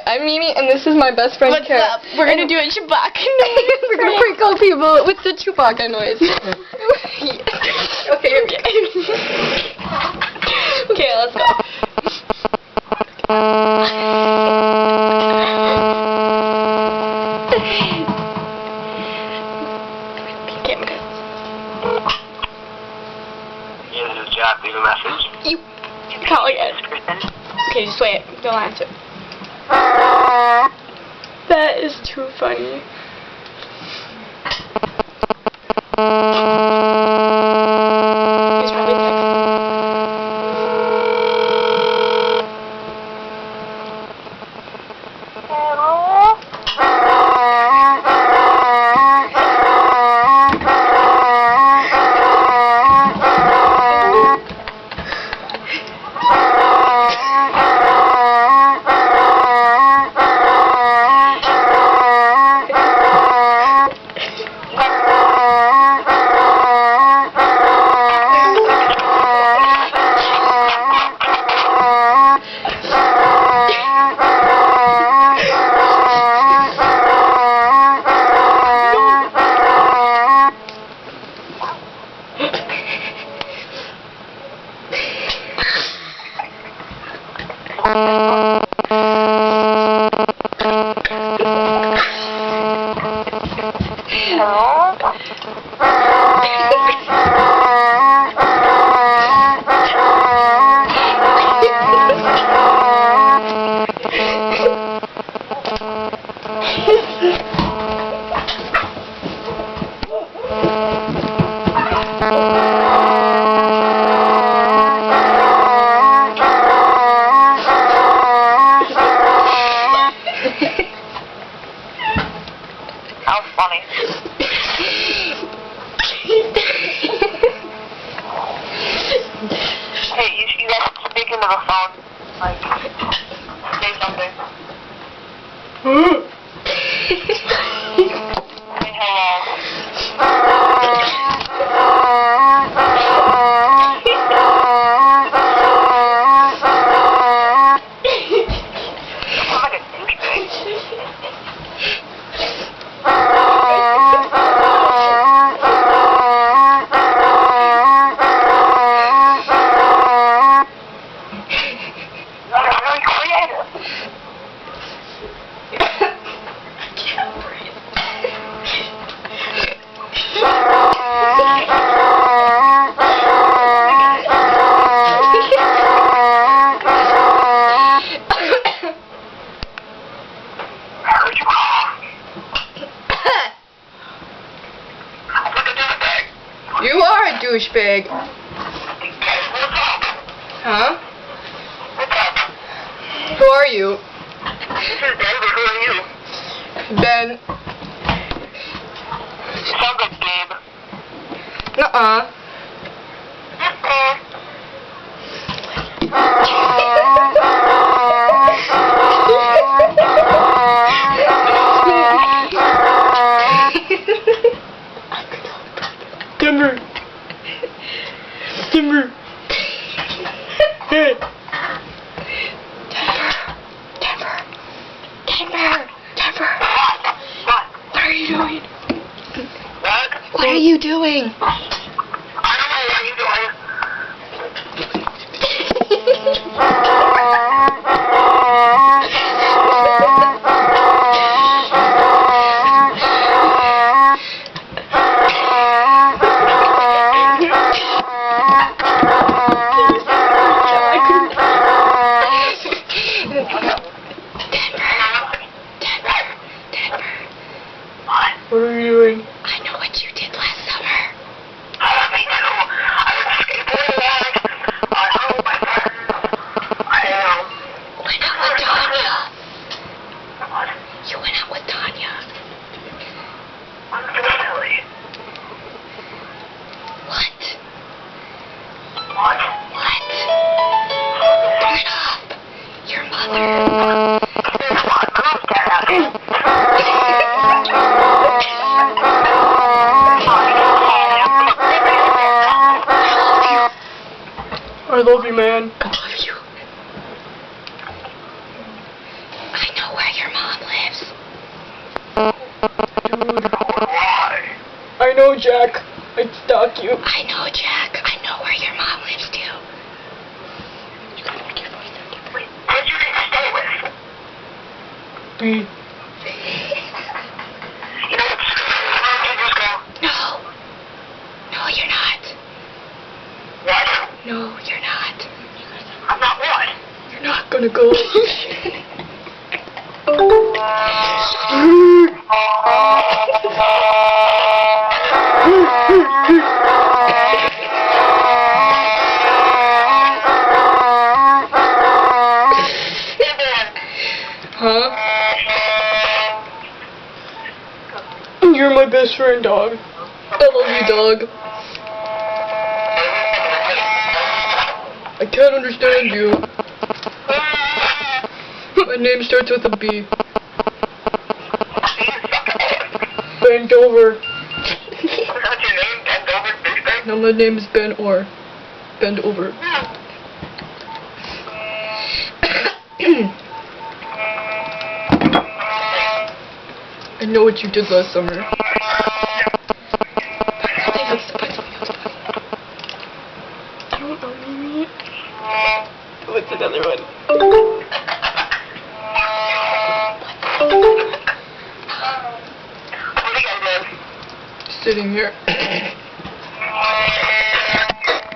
I'm Mimi, and this is my best friend, What's Kara. up? We're gonna do a Chewbacca noise. We're gonna prank all people with the Chewbacca noise. Okay, okay, let's go. Yeah, this is Jack. Leave a message. You call again. Okay, just wait. Don't answer. That is too funny. He's probably texting. How funny. Hey, you guys speak into the phone. Like, say something. Say hello. I'm like a douchebag. You're really creative. I heard you call. You are a douchebag. Huh? Who are you? This is David. Who are you? Ben. You sound like Gabe. Nuh-uh. Timber. Timber. Hey. Denver. What? What are you doing? What? What are you doing? I don't know what you're doing. What are you doing? I know what you did last summer. I was skateboarding. I know my friends. I am. Went out with Tanya. What? You went out with Tanya. I'm so silly. What? What? What? Shut up. Your mother. I love you, man. I love you. I know Jack. I'd stalk you. I know, Jack. I know where your mom lives too. Wait, who'd you stay with? B. You know, you just go. No. No, you're not. What? No, you're not. I'm not what? You're not gonna go. Huh? You're my best friend, dog. I love you, dog. I can't understand you. My name starts with a B. Bend over. What's your name? Bend over, douchebag? No, my name is Ben Orr. Bend over. I know what you did last summer. I don't know, Mimi. What's another one? What are you guys doing? Sitting here.